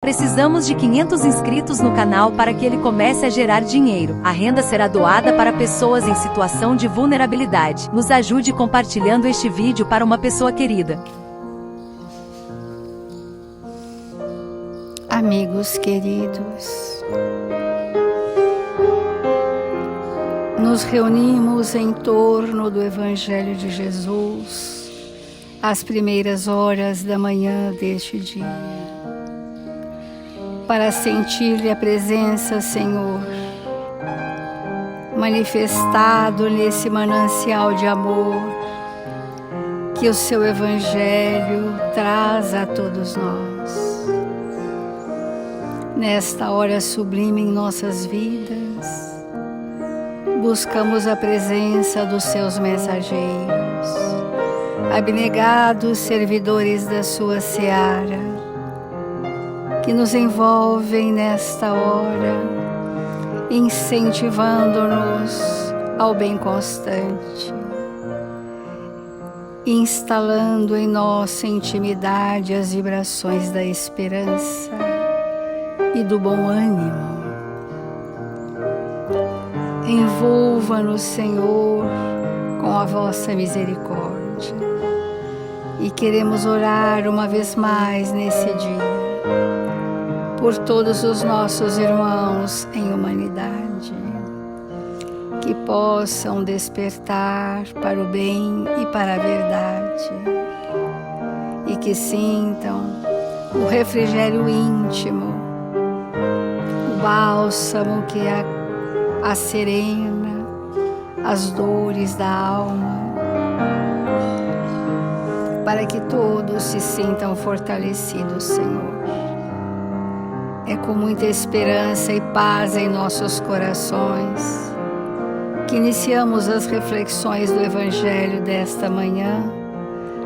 Precisamos de 500 inscritos no canal para que ele comece a gerar dinheiro. A renda será doada para pessoas em situação de vulnerabilidade. Nos ajude compartilhando este vídeo para uma pessoa querida. Amigos queridos, nos reunimos em torno do Evangelho de Jesus às primeiras horas da manhã deste dia, para sentir-lhe a presença, Senhor, manifestado nesse manancial de amor que o seu Evangelho traz a todos nós. Nesta hora sublime em nossas vidas, buscamos a presença dos seus mensageiros, abnegados servidores da sua seara, que nos envolvem nesta hora, incentivando-nos ao bem constante, instalando em nossa intimidade as vibrações da esperança e do bom ânimo. Envolva-nos, Senhor, com a vossa misericórdia. E queremos orar uma vez mais nesse dia por todos os nossos irmãos em humanidade, que possam despertar para o bem e para a verdade, e que sintam o refrigério íntimo, o bálsamo que serena as dores da alma, para que todos se sintam fortalecidos, Senhor. É com muita esperança e paz em nossos corações que iniciamos as reflexões do Evangelho desta manhã,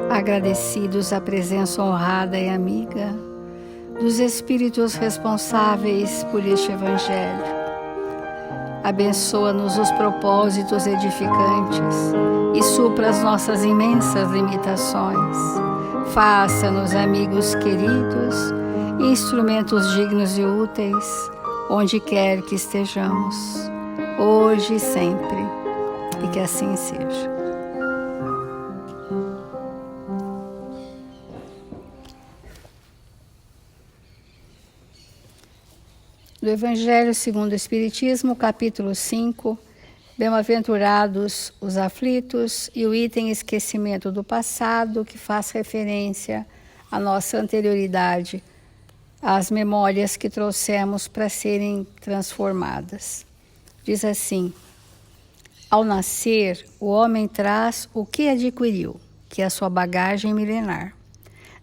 agradecidos à presença honrada e amiga dos Espíritos responsáveis por este Evangelho. Abençoa-nos os propósitos edificantes e supra as nossas imensas limitações. Faça-nos amigos queridos, instrumentos dignos e úteis, onde quer que estejamos, hoje e sempre, e que assim seja. Do Evangelho segundo o Espiritismo, capítulo 5, Bem-aventurados os aflitos, e o item esquecimento do passado, que faz referência à nossa anterioridade, às memórias que trouxemos para serem transformadas. Diz assim: ao nascer, o homem traz o que adquiriu, que é a sua bagagem milenar.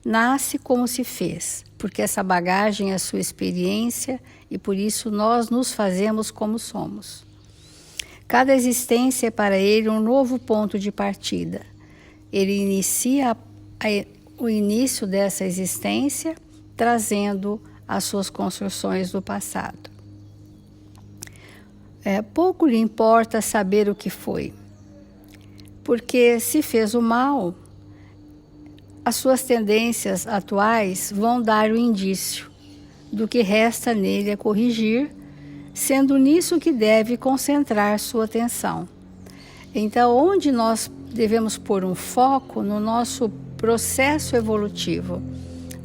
Nasce como se fez, porque essa bagagem é a sua experiência e por isso nós nos fazemos como somos. Cada existência é para ele um novo ponto de partida. Ele inicia o início dessa existência trazendo as suas construções do passado. Pouco lhe importa saber o que foi, porque se fez o mal, as suas tendências atuais vão dar o indício do que resta nele a corrigir, sendo nisso que deve concentrar sua atenção. Então, onde nós devemos pôr um foco no nosso processo evolutivo,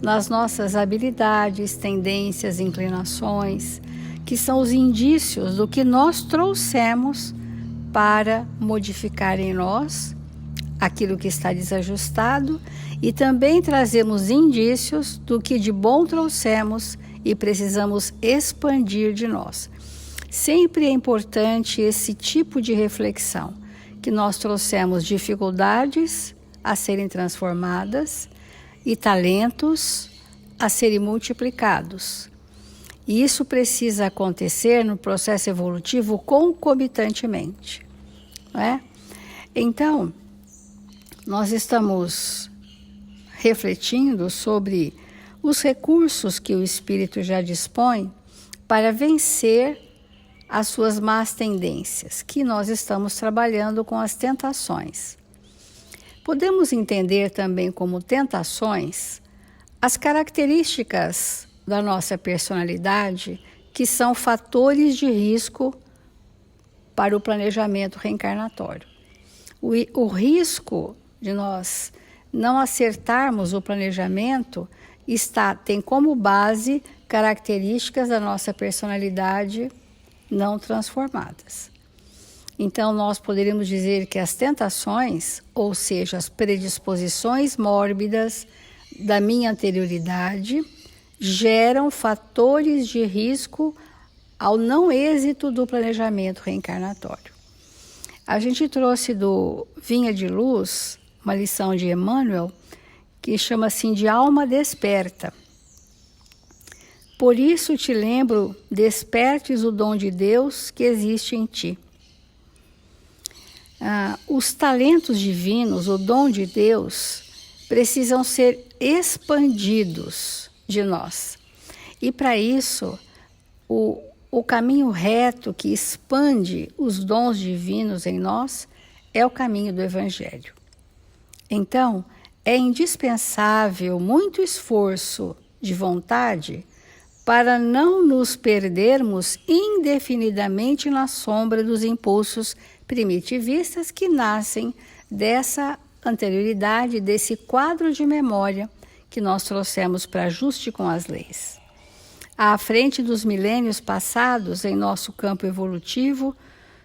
nas nossas habilidades, tendências, inclinações, que são os indícios do que nós trouxemos para modificar em nós aquilo que está desajustado, e também trazemos indícios do que de bom trouxemos e precisamos expandir de nós. Sempre é importante esse tipo de reflexão, que nós trouxemos dificuldades a serem transformadas e talentos a serem multiplicados. E isso precisa acontecer no processo evolutivo concomitantemente, não é? Então, nós estamos refletindo sobre os recursos que o espírito já dispõe para vencer as suas más tendências, que nós estamos trabalhando com as tentações. Podemos entender também como tentações as características da nossa personalidade que são fatores de risco para o planejamento reencarnatório. O risco de nós não acertarmos o planejamento tem como base características da nossa personalidade não transformadas. Então, nós poderíamos dizer que as tentações, ou seja, as predisposições mórbidas da minha anterioridade, geram fatores de risco ao não êxito do planejamento reencarnatório. A gente trouxe do Vinha de Luz uma lição de Emmanuel que chama assim de alma desperta. Por isso te lembro, despertes o dom de Deus que existe em ti. Os talentos divinos, o dom de Deus, precisam ser expandidos de nós. E para isso, o caminho reto que expande os dons divinos em nós é o caminho do Evangelho. Então, é indispensável muito esforço de vontade para não nos perdermos indefinidamente na sombra dos impulsos primitivistas que nascem dessa anterioridade, desse quadro de memória que nós trouxemos para ajuste com as leis. À frente dos milênios passados, em nosso campo evolutivo,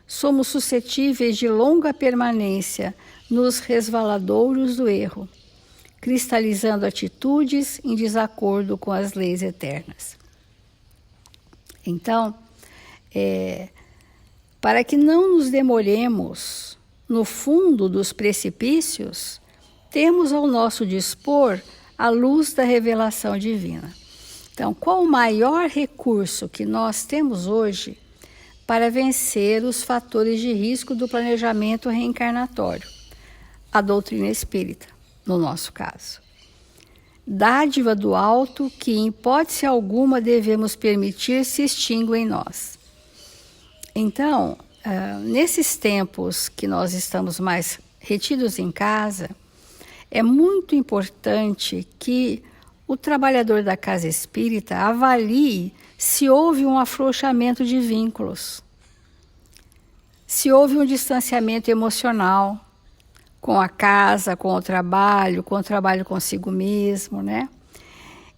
somos suscetíveis de longa permanência nos resvaladouros do erro, cristalizando atitudes em desacordo com as leis eternas. Então, para que não nos demoremos no fundo dos precipícios, temos ao nosso dispor a luz da revelação divina. Então, qual o maior recurso que nós temos hoje para vencer os fatores de risco do planejamento reencarnatório? A doutrina espírita, no nosso caso. Dádiva do alto que, em hipótese alguma, devemos permitir se extingue em nós. Então, nesses tempos que nós estamos mais retidos em casa, é muito importante que o trabalhador da casa espírita avalie se houve um afrouxamento de vínculos, se houve um distanciamento emocional com a casa, com o trabalho consigo mesmo, né?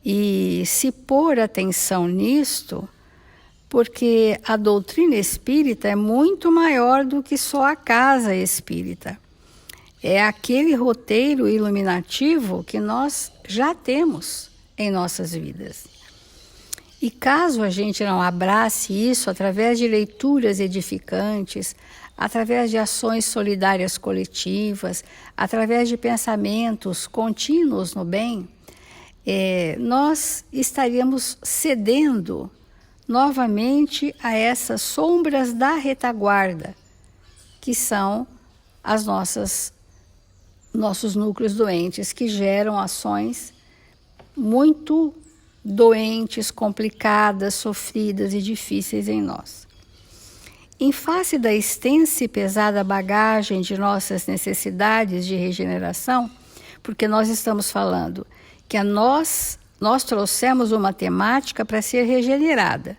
E se pôr atenção nisto, porque a doutrina espírita é muito maior do que só a casa espírita. É aquele roteiro iluminativo que nós já temos em nossas vidas. E caso a gente não abrace isso através de leituras edificantes, através de ações solidárias coletivas, através de pensamentos contínuos no bem, nós estaríamos cedendo novamente a essas sombras da retaguarda, que são as nossos núcleos doentes, que geram ações muito doentes, complicadas, sofridas e difíceis em nós. Em face da extensa e pesada bagagem de nossas necessidades de regeneração, porque nós estamos falando que nós trouxemos uma temática para ser regenerada.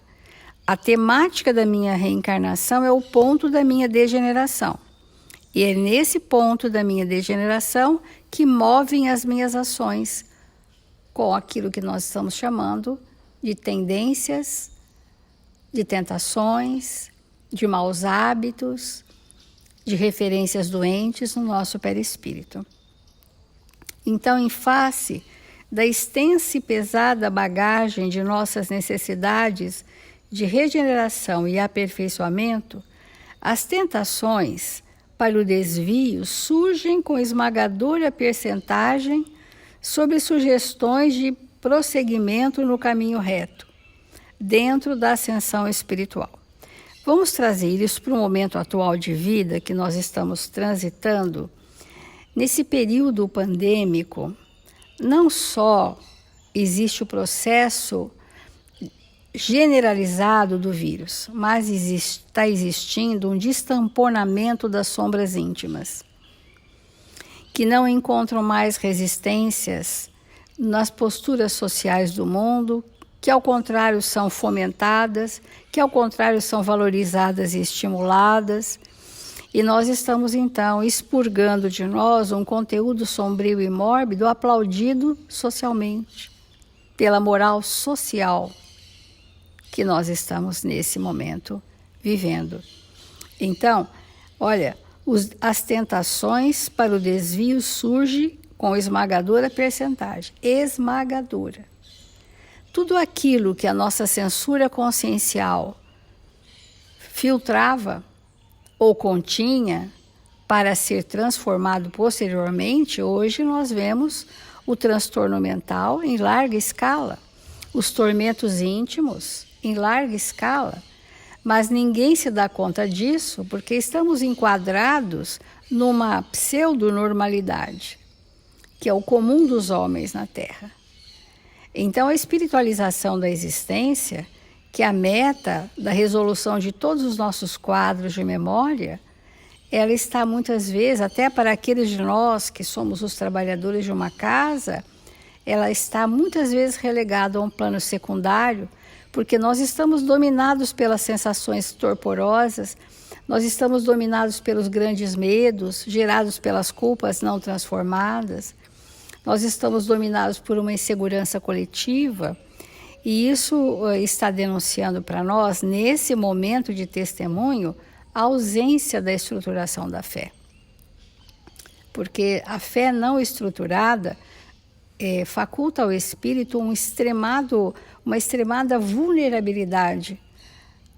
A temática da minha reencarnação é o ponto da minha degeneração. E é nesse ponto da minha degeneração que movem as minhas ações com aquilo que nós estamos chamando de tendências, de tentações, de maus hábitos, de referências doentes no nosso perispírito. Então, em face da extensa e pesada bagagem de nossas necessidades de regeneração e aperfeiçoamento, as tentações para o desvio surgem com esmagadora percentagem sobre sugestões de prosseguimento no caminho reto, dentro da ascensão espiritual. Vamos trazer isso para o momento atual de vida que nós estamos transitando. Nesse período pandêmico, não só existe o processo generalizado do vírus, mas está existindo um destamponamento das sombras íntimas, que não encontram mais resistências nas posturas sociais do mundo, que ao contrário são fomentadas, que ao contrário são valorizadas e estimuladas. E nós estamos então expurgando de nós um conteúdo sombrio e mórbido aplaudido socialmente, pela moral social que nós estamos nesse momento vivendo. Então, olha, as tentações para o desvio surgem com esmagadora percentagem, esmagadora. Tudo aquilo que a nossa censura consciencial filtrava ou continha para ser transformado posteriormente, hoje nós vemos o transtorno mental em larga escala, os tormentos íntimos em larga escala, mas ninguém se dá conta disso porque estamos enquadrados numa pseudo-normalidade, que é o comum dos homens na Terra. Então, a espiritualização da existência, que é a meta da resolução de todos os nossos quadros de memória, ela está muitas vezes, até para aqueles de nós que somos os trabalhadores de uma casa, ela está muitas vezes relegada a um plano secundário, porque nós estamos dominados pelas sensações torporosas, nós estamos dominados pelos grandes medos, gerados pelas culpas não transformadas, nós estamos dominados por uma insegurança coletiva, e isso está denunciando para nós, nesse momento de testemunho, a ausência da estruturação da fé. Porque a fé não estruturada faculta ao espírito uma extremada vulnerabilidade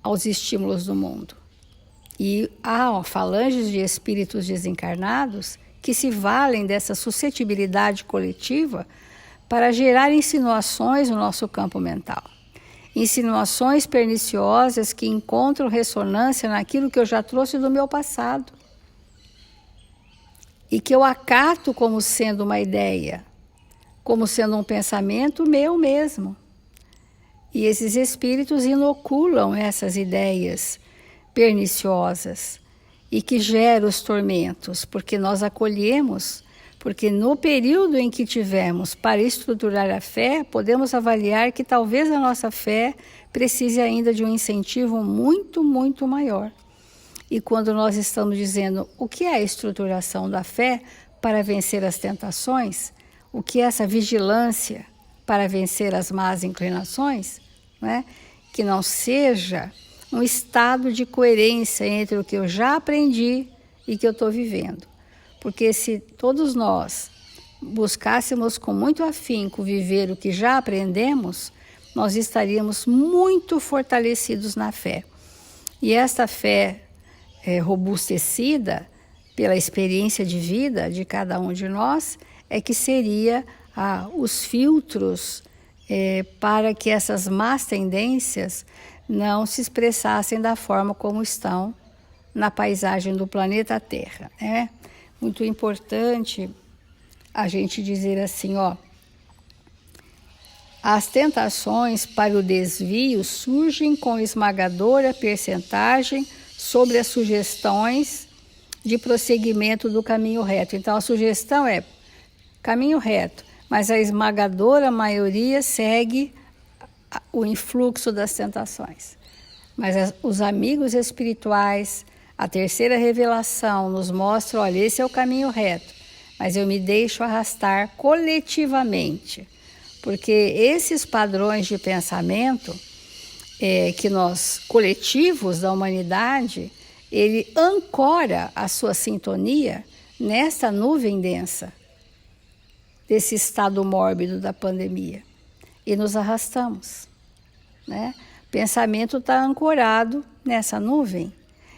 aos estímulos do mundo. E há falanges de espíritos desencarnados que se valem dessa suscetibilidade coletiva para gerar insinuações no nosso campo mental. Insinuações perniciosas que encontram ressonância naquilo que eu já trouxe do meu passado e que eu acato como sendo uma ideia, como sendo um pensamento meu mesmo. E esses espíritos inoculam essas ideias perniciosas e que geram os tormentos, porque nós acolhemos, porque no período em que tivemos para estruturar a fé, podemos avaliar que talvez a nossa fé precise ainda de um incentivo muito, muito maior. E quando nós estamos dizendo o que é a estruturação da fé para vencer as tentações, o que é essa vigilância para vencer as más inclinações, né? Que não seja um estado de coerência entre o que eu já aprendi e que eu estou vivendo. Porque se todos nós buscássemos com muito afinco viver o que já aprendemos, nós estaríamos muito fortalecidos na fé. E esta fé robustecida pela experiência de vida de cada um de nós é que seria os filtros para que essas más tendências não se expressassem da forma como estão na paisagem do planeta Terra, né? Muito importante a gente dizer assim, as tentações para o desvio surgem com esmagadora percentagem sobre as sugestões de prosseguimento do caminho reto. Então, a sugestão é caminho reto, mas a esmagadora maioria segue o influxo das tentações. Mas os amigos espirituais, a terceira revelação nos mostra, olha, esse é o caminho reto, mas eu me deixo arrastar coletivamente, porque esses padrões de pensamento que nós, coletivos da humanidade, ele ancora a sua sintonia nessa nuvem densa, desse estado mórbido da pandemia, e nos arrastamos, né? O pensamento está ancorado nessa nuvem.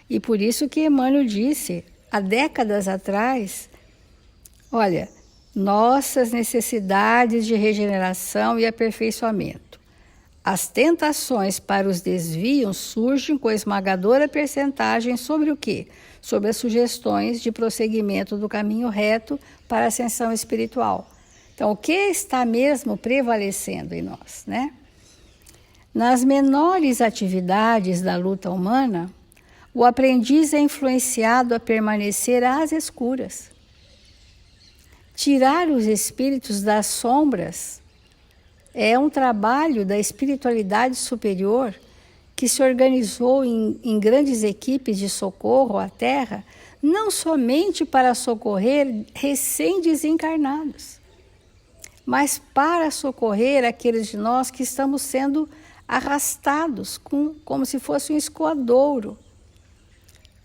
E por isso que Emmanuel disse, há décadas atrás, olha, nossas necessidades de regeneração e aperfeiçoamento. As tentações para os desvios surgem com esmagadora percentagem sobre o quê? Sobre as sugestões de prosseguimento do caminho reto para a ascensão espiritual. Então, o que está mesmo prevalecendo em nós, né? Nas menores atividades da luta humana, o aprendiz é influenciado a permanecer às escuras. Tirar os espíritos das sombras É um trabalho da espiritualidade superior que se organizou em grandes equipes de socorro à Terra, não somente para socorrer recém-desencarnados, mas para socorrer aqueles de nós que estamos sendo arrastados como se fosse um escoadouro,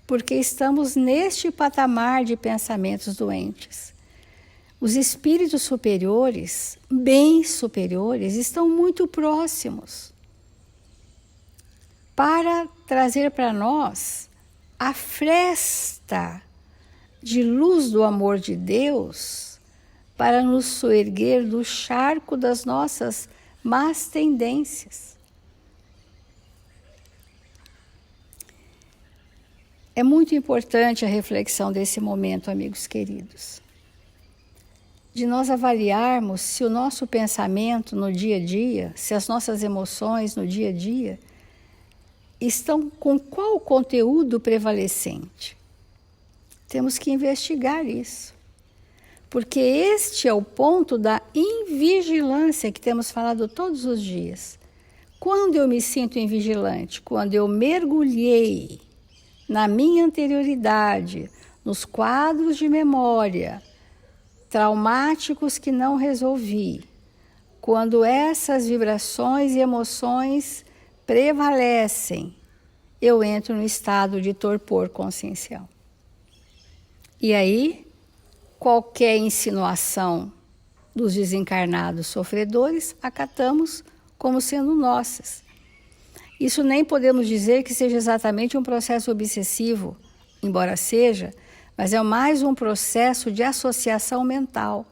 porque estamos neste patamar de pensamentos doentes. Os espíritos superiores, bem superiores, estão muito próximos para trazer para nós a fresta de luz do amor de Deus para nos soerguer do charco das nossas más tendências. É muito importante a reflexão desse momento, amigos queridos, de nós avaliarmos se o nosso pensamento no dia a dia, se as nossas emoções no dia a dia estão com qual conteúdo prevalecente. Temos que investigar isso, porque este é o ponto da invigilância que temos falado todos os dias. Quando eu me sinto invigilante? Quando eu mergulhei na minha anterioridade, nos quadros de memória traumáticos que não resolvi, quando essas vibrações e emoções prevalecem, eu entro no estado de torpor consciencial. E aí, qualquer insinuação dos desencarnados sofredores, acatamos como sendo nossas. Isso nem podemos dizer que seja exatamente um processo obsessivo, embora seja, mas é mais um processo de associação mental.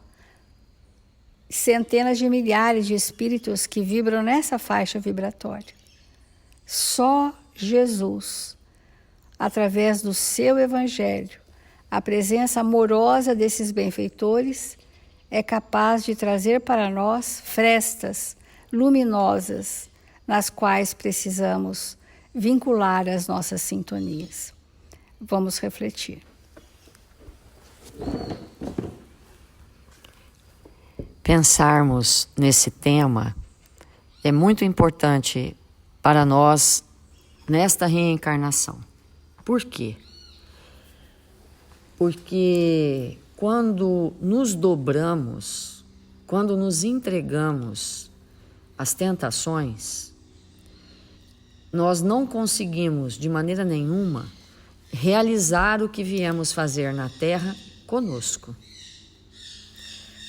Centenas de milhares de espíritos que vibram nessa faixa vibratória. Só Jesus, através do seu Evangelho, a presença amorosa desses benfeitores, é capaz de trazer para nós frestas luminosas, nas quais precisamos vincular as nossas sintonias. Vamos refletir. Pensarmos nesse tema é muito importante para nós nesta reencarnação. Por quê? Porque quando nos dobramos, quando nos entregamos às tentações, nós não conseguimos de maneira nenhuma realizar o que viemos fazer na Terra conosco.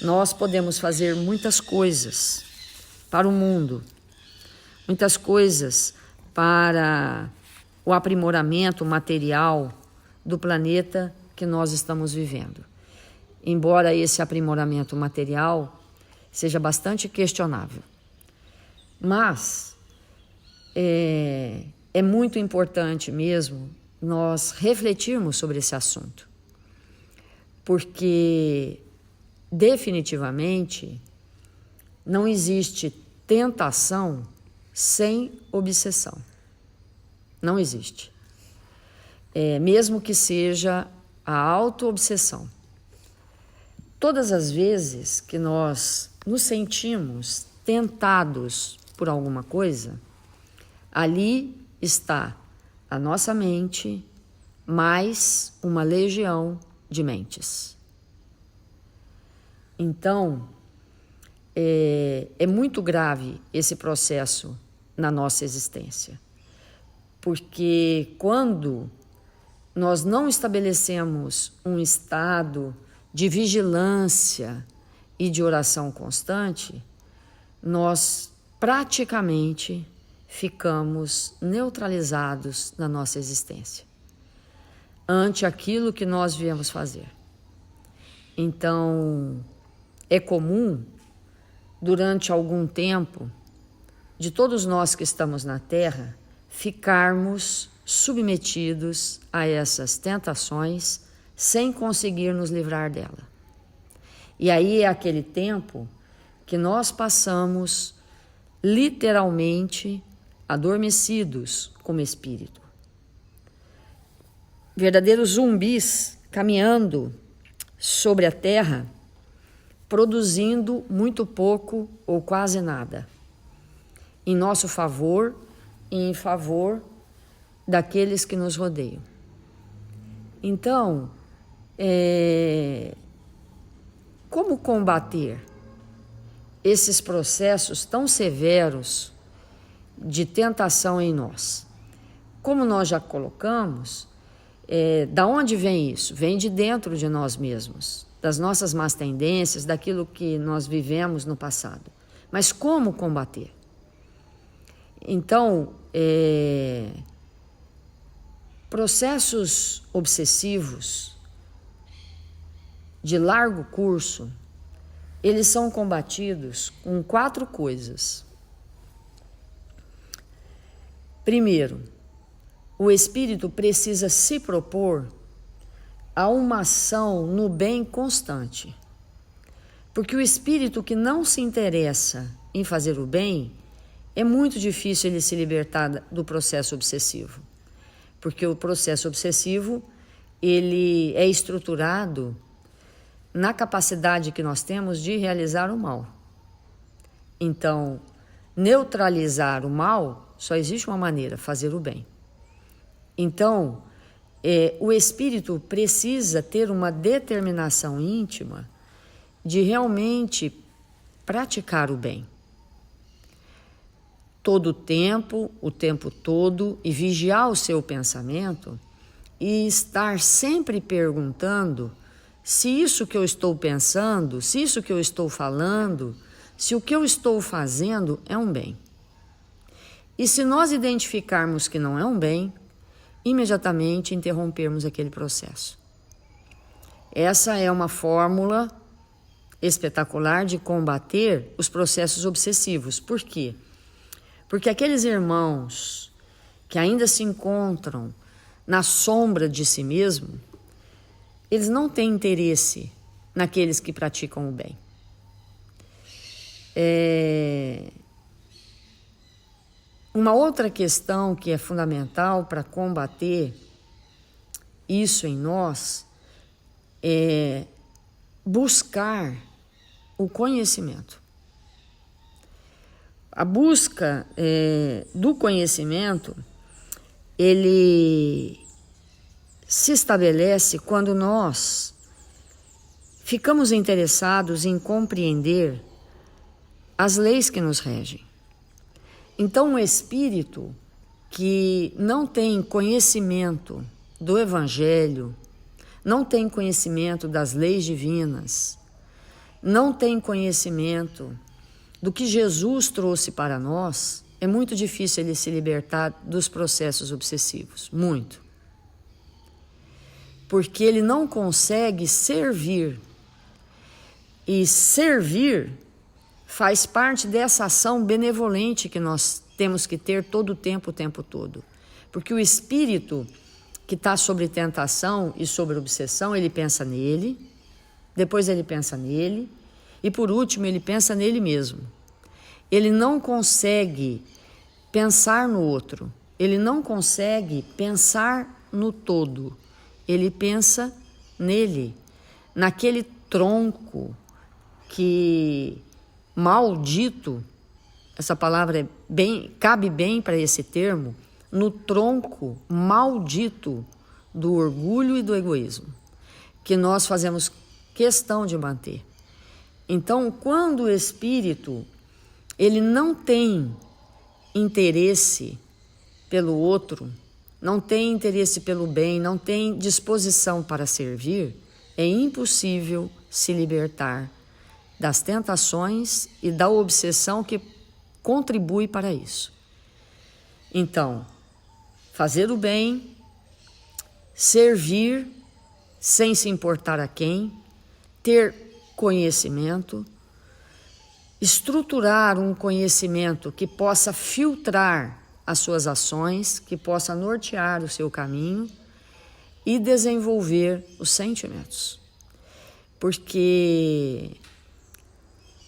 Nós podemos fazer muitas coisas para o mundo, muitas coisas para o aprimoramento material do planeta que nós estamos vivendo. Embora esse aprimoramento material seja bastante questionável. Mas é muito importante mesmo nós refletirmos sobre esse assunto. Porque definitivamente não existe tentação sem obsessão. Não existe. Mesmo que seja a auto-obsessão. Todas as vezes que nós nos sentimos tentados por alguma coisa, ali está a nossa mente mais uma legião de mentes. Então, é muito grave esse processo na nossa existência, porque quando nós não estabelecemos um estado de vigilância e de oração constante, nós praticamente ficamos neutralizados na nossa existência ante aquilo que nós viemos fazer. Então, é comum, durante algum tempo, de todos nós que estamos na Terra, ficarmos submetidos a essas tentações sem conseguir nos livrar dela. E aí é aquele tempo que nós passamos literalmente adormecidos como espírito. Verdadeiros zumbis caminhando sobre a terra produzindo muito pouco ou quase nada, em nosso favor e em favor daqueles que nos rodeiam. Então, como combater esses processos tão severos de tentação em nós? Como nós já colocamos, da onde vem isso? Vem de dentro de nós mesmos, das nossas más tendências, daquilo que nós vivemos no passado. Mas como combater? Então, processos obsessivos de largo curso, eles são combatidos com 4 coisas. Primeiro, o espírito precisa se propor a uma ação no bem constante. Porque o espírito que não se interessa em fazer o bem, é muito difícil ele se libertar do processo obsessivo. Porque o processo obsessivo, ele é estruturado na capacidade que nós temos de realizar o mal. Então, neutralizar o mal, só existe uma maneira, fazer o bem. Então, o espírito precisa ter uma determinação íntima de realmente praticar o bem. Todo o tempo todo, e vigiar o seu pensamento e estar sempre perguntando se isso que eu estou pensando, se isso que eu estou falando, se o que eu estou fazendo é um bem. E se nós identificarmos que não é um bem, imediatamente interrompermos aquele processo. Essa é uma fórmula espetacular de combater os processos obsessivos. Por quê? Porque aqueles irmãos que ainda se encontram na sombra de si mesmo, eles não têm interesse naqueles que praticam o bem. Uma outra questão que é fundamental para combater isso em nós é buscar o conhecimento. A busca do conhecimento, ele se estabelece quando nós ficamos interessados em compreender as leis que nos regem. Então, um espírito que não tem conhecimento do Evangelho, não tem conhecimento das leis divinas, não tem conhecimento do que Jesus trouxe para nós, é muito difícil ele se libertar dos processos obsessivos, muito. Porque ele não consegue servir. E servir faz parte dessa ação benevolente que nós temos que ter todo o tempo todo. Porque o espírito que está sobre tentação e sobre obsessão, ele pensa nele, depois ele pensa nele, e por último ele pensa nele mesmo. Ele não consegue pensar no outro, ele não consegue pensar no todo, ele pensa nele, naquele tronco que maldito, essa palavra cabe bem para esse termo, no tronco maldito do orgulho e do egoísmo, que nós fazemos questão de manter. Então, quando o espírito ele não tem interesse pelo outro, não tem interesse pelo bem, não tem disposição para servir, é impossível se libertar das tentações e da obsessão que contribui para isso. Então, fazer o bem, servir sem se importar a quem, ter conhecimento, estruturar um conhecimento que possa filtrar as suas ações, que possa nortear o seu caminho e desenvolver os sentimentos. Porque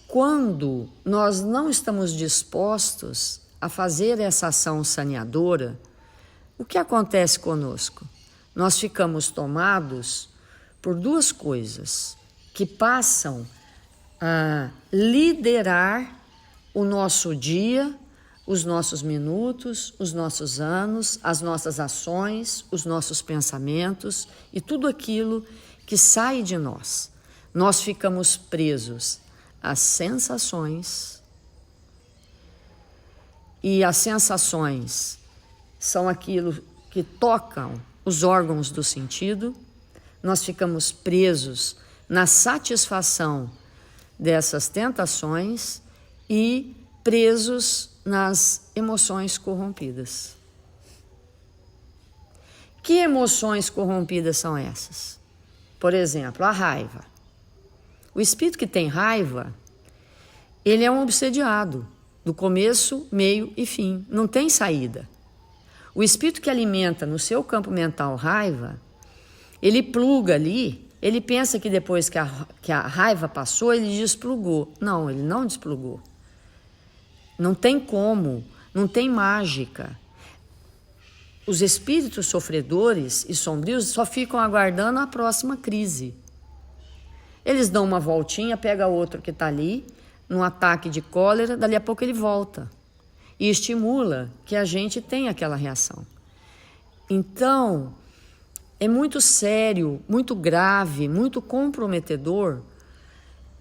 quando nós não estamos dispostos a fazer essa ação saneadora, o que acontece conosco? Nós ficamos tomados por duas coisas que passam a liderar o nosso dia, os nossos minutos, os nossos anos, as nossas ações, os nossos pensamentos e tudo aquilo que sai de nós. Nós ficamos presos às sensações, e as sensações são aquilo que tocam os órgãos do sentido. Nós ficamos presos na satisfação dessas tentações e presos nas emoções corrompidas. Que emoções corrompidas são essas? Por exemplo, a raiva. O espírito que tem raiva, ele é um obsediado, do começo, meio e fim, não tem saída. O espírito que alimenta no seu campo mental raiva, ele pluga ali, ele pensa que depois que a raiva passou, ele desplugou. Não, ele não desplugou. Não tem como, não tem mágica. Os espíritos sofredores e sombrios só ficam aguardando a próxima crise. Eles dão uma voltinha, pega outro que está ali, num ataque de cólera, dali a pouco ele volta. E estimula que a gente tenha aquela reação. Então, é muito sério, muito grave, muito comprometedor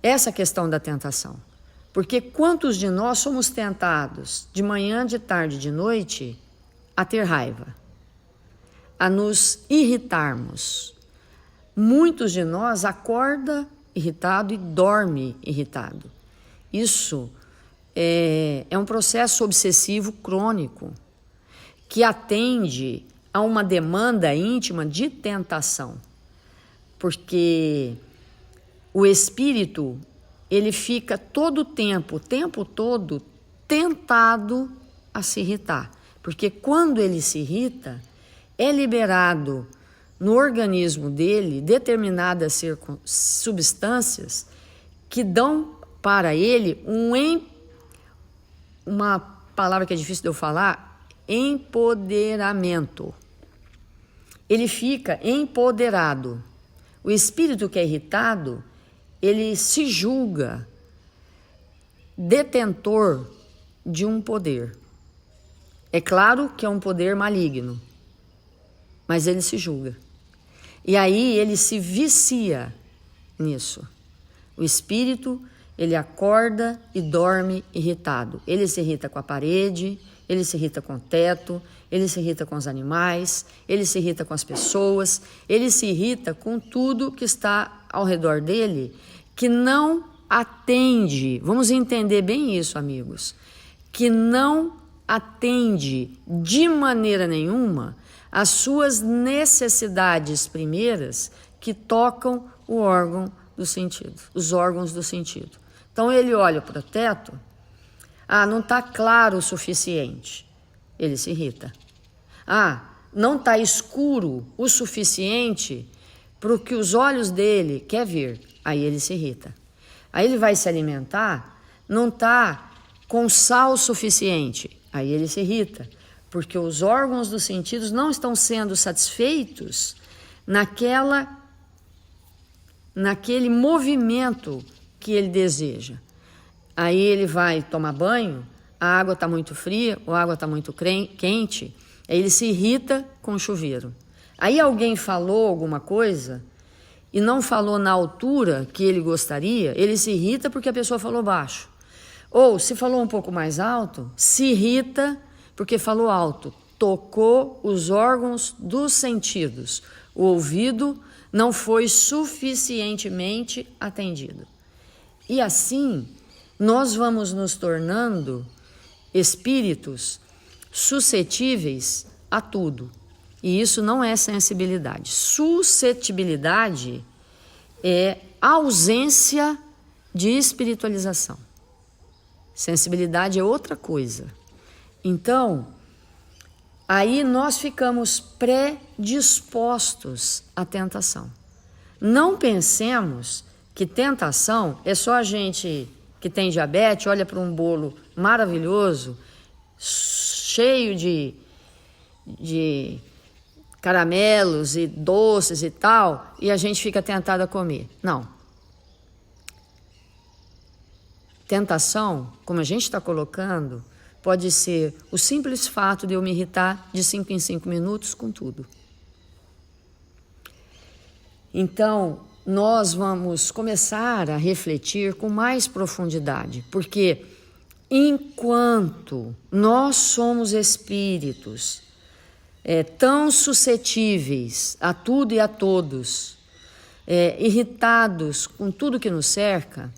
essa questão da tentação. Porque quantos de nós somos tentados, de manhã, de tarde, de noite, a ter raiva, a nos irritarmos. Muitos de nós acorda irritado e dorme irritado. Isso é um processo obsessivo crônico que atende a uma demanda íntima de tentação. Porque o espírito, ele fica todo o tempo todo, tentado a se irritar. Porque quando ele se irrita, é liberado no organismo dele determinadas substâncias que dão para ele uma palavra que é difícil de eu falar, empoderamento. Ele fica empoderado. O espírito que é irritado, ele se julga detentor de um poder. É claro que é um poder maligno, mas ele se julga. E aí ele se vicia nisso. O espírito, ele acorda e dorme irritado. Ele se irrita com a parede, ele se irrita com o teto, ele se irrita com os animais, ele se irrita com as pessoas, ele se irrita com tudo que está ao redor dele, que não atende, vamos entender bem isso, amigos, que não atende de maneira nenhuma as suas necessidades primeiras que tocam o órgão do sentido, os órgãos do sentido. Então ele olha para o teto, não está claro o suficiente, ele se irrita. Não está escuro o suficiente para o que os olhos dele quer ver, aí ele se irrita. Aí ele vai se alimentar, não está com sal suficiente, aí ele se irrita, porque os órgãos dos sentidos não estão sendo satisfeitos naquele movimento que ele deseja. Aí ele vai tomar banho, a água está muito fria, ou a água está muito quente, aí ele se irrita com o chuveiro. Aí alguém falou alguma coisa e não falou na altura que ele gostaria, ele se irrita porque a pessoa falou baixo. Ou se falou um pouco mais alto, se irrita porque falou alto, tocou os órgãos dos sentidos. O ouvido não foi suficientemente atendido. E assim, nós vamos nos tornando espíritos suscetíveis a tudo. E isso não é sensibilidade. Suscetibilidade é ausência de espiritualização. Sensibilidade é outra coisa. Então, aí nós ficamos predispostos à tentação. Não pensemos que tentação é só a gente que tem diabetes, olha para um bolo maravilhoso, cheio de caramelos e doces e tal, e a gente fica tentado a comer. Não. Tentação, como a gente está colocando, pode ser o simples fato de eu me irritar de 5 em 5 minutos com tudo. Então, nós vamos começar a refletir com mais profundidade, porque enquanto nós somos espíritos tão suscetíveis a tudo e a todos, irritados com tudo que nos cerca,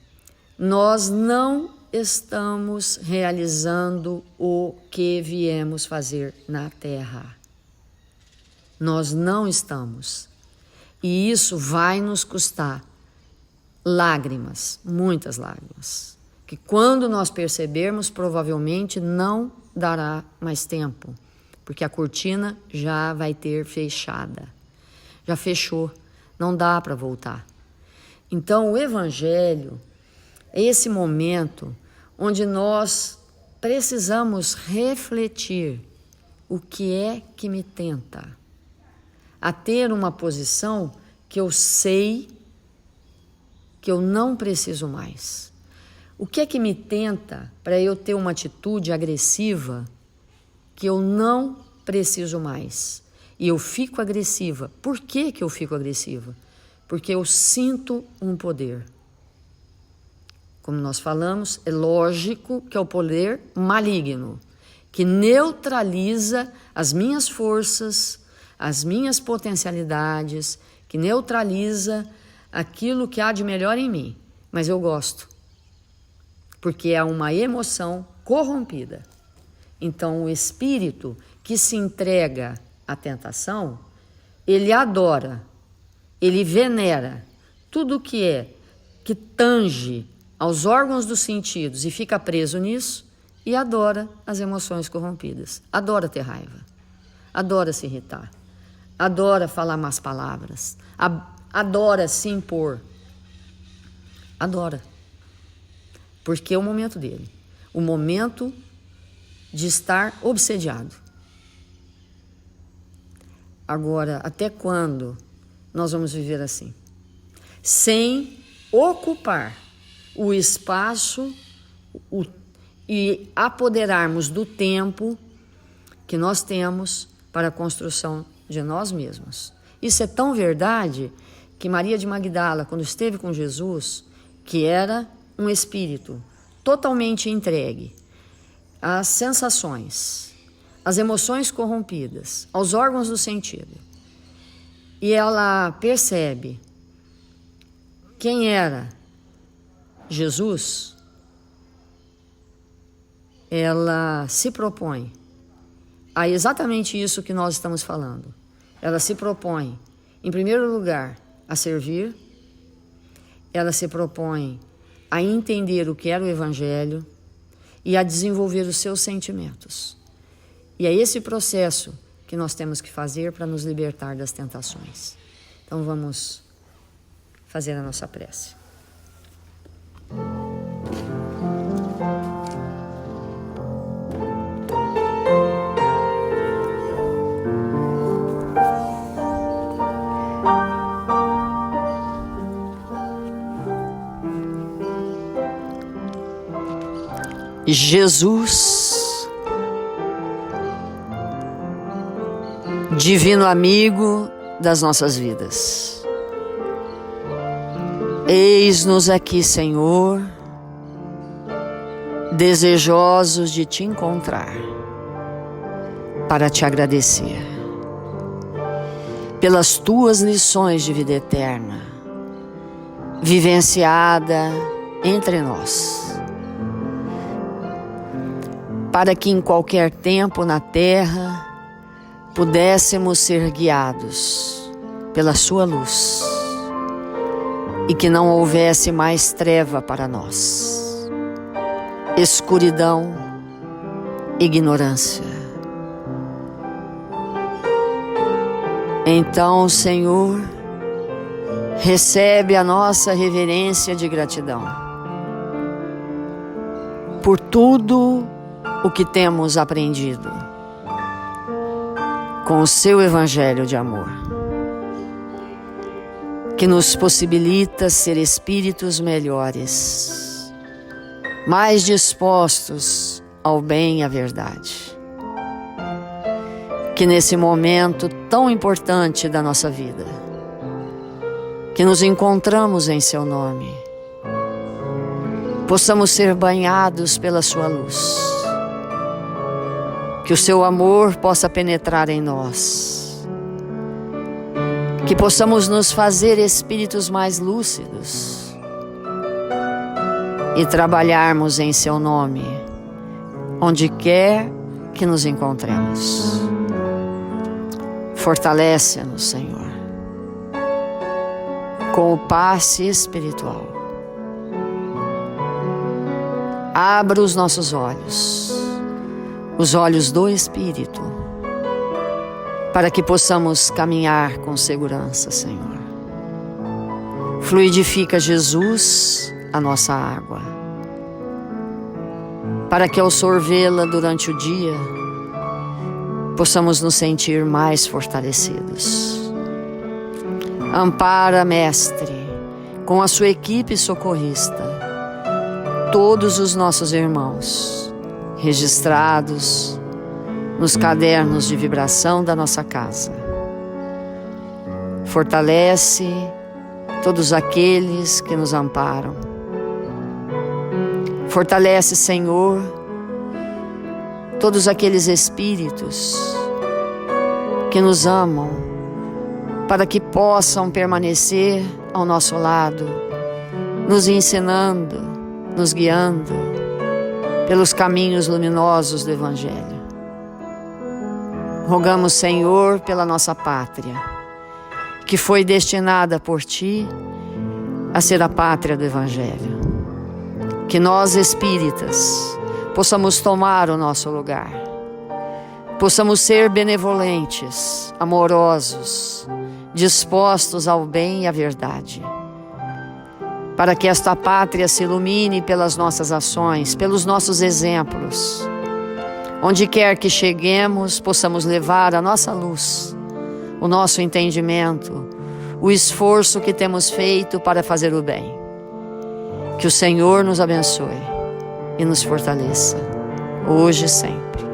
nós não estamos realizando o que viemos fazer na Terra. Nós não estamos. E isso vai nos custar lágrimas, muitas lágrimas, que quando nós percebermos, provavelmente não dará mais tempo, porque a cortina já vai ter fechada. Já fechou, não dá para voltar. Então, o Evangelho é esse momento onde nós precisamos refletir o que é que me tenta a ter uma posição que eu sei que eu não preciso mais. O que é que me tenta para eu ter uma atitude agressiva que eu não preciso mais? E eu fico agressiva. Por que que eu fico agressiva? Porque eu sinto um poder. Como nós falamos, é lógico que é o poder maligno, que neutraliza as minhas forças, as minhas potencialidades, que neutraliza aquilo que há de melhor em mim. Mas eu gosto, porque é uma emoção corrompida. Então, o espírito que se entrega à tentação, ele adora, ele venera tudo que tange aos órgãos dos sentidos e fica preso nisso, e adora as emoções corrompidas. Adora ter raiva, adora se irritar, adora falar más palavras, adora se impor. Adora. Porque é o momento dele. O momento de estar obsediado. Agora, até quando nós vamos viver assim? Sem ocupar o espaço e apoderarmos do tempo que nós temos para a construção de nós mesmos. Isso é tão verdade que Maria de Magdala, quando esteve com Jesus, que era um espírito totalmente entregue às sensações, às emoções corrompidas, aos órgãos do sentido, e ela percebe quem era Jesus, ela se propõe a exatamente isso que nós estamos falando. Ela se propõe, em primeiro lugar, a servir, ela se propõe a entender o que era o Evangelho e a desenvolver os seus sentimentos. E é esse processo que nós temos que fazer para nos libertar das tentações. Então vamos fazer a nossa prece. Jesus, divino amigo das nossas vidas, eis-nos aqui, Senhor, desejosos de te encontrar, para te agradecer pelas tuas lições de vida eterna, vivenciada entre nós, para que em qualquer tempo na terra pudéssemos ser guiados pela sua luz e que não houvesse mais treva para nós, escuridão, ignorância. Então, Senhor, recebe a nossa reverência de gratidão por tudo o que temos aprendido com o seu Evangelho de amor, que nos possibilita ser espíritos melhores, mais dispostos ao bem e à verdade. Que nesse momento tão importante da nossa vida, que nos encontramos em Seu nome, possamos ser banhados pela Sua luz, que o Seu amor possa penetrar em nós, que possamos nos fazer espíritos mais lúcidos e trabalharmos em Seu nome, onde quer que nos encontremos. Fortalece-nos, Senhor, com o passe espiritual. Abra os nossos olhos, os olhos do Espírito, para que possamos caminhar com segurança, Senhor. Fluidifica, Jesus, a nossa água, para que ao sorvê-la durante o dia, possamos nos sentir mais fortalecidos. Ampara, Mestre, com a sua equipe socorrista, todos os nossos irmãos, registrados nos cadernos de vibração da nossa casa. Fortalece todos aqueles que nos amparam. Fortalece, Senhor, todos aqueles espíritos que nos amam, para que possam permanecer ao nosso lado, nos ensinando, nos guiando pelos caminhos luminosos do Evangelho. Rogamos, Senhor, pela nossa pátria, que foi destinada por Ti a ser a pátria do Evangelho. Que nós, espíritas, possamos tomar o nosso lugar, possamos ser benevolentes, amorosos, dispostos ao bem e à verdade, para que esta pátria se ilumine pelas nossas ações, pelos nossos exemplos. Onde quer que cheguemos, possamos levar a nossa luz, o nosso entendimento, o esforço que temos feito para fazer o bem. Que o Senhor nos abençoe e nos fortaleça, hoje e sempre.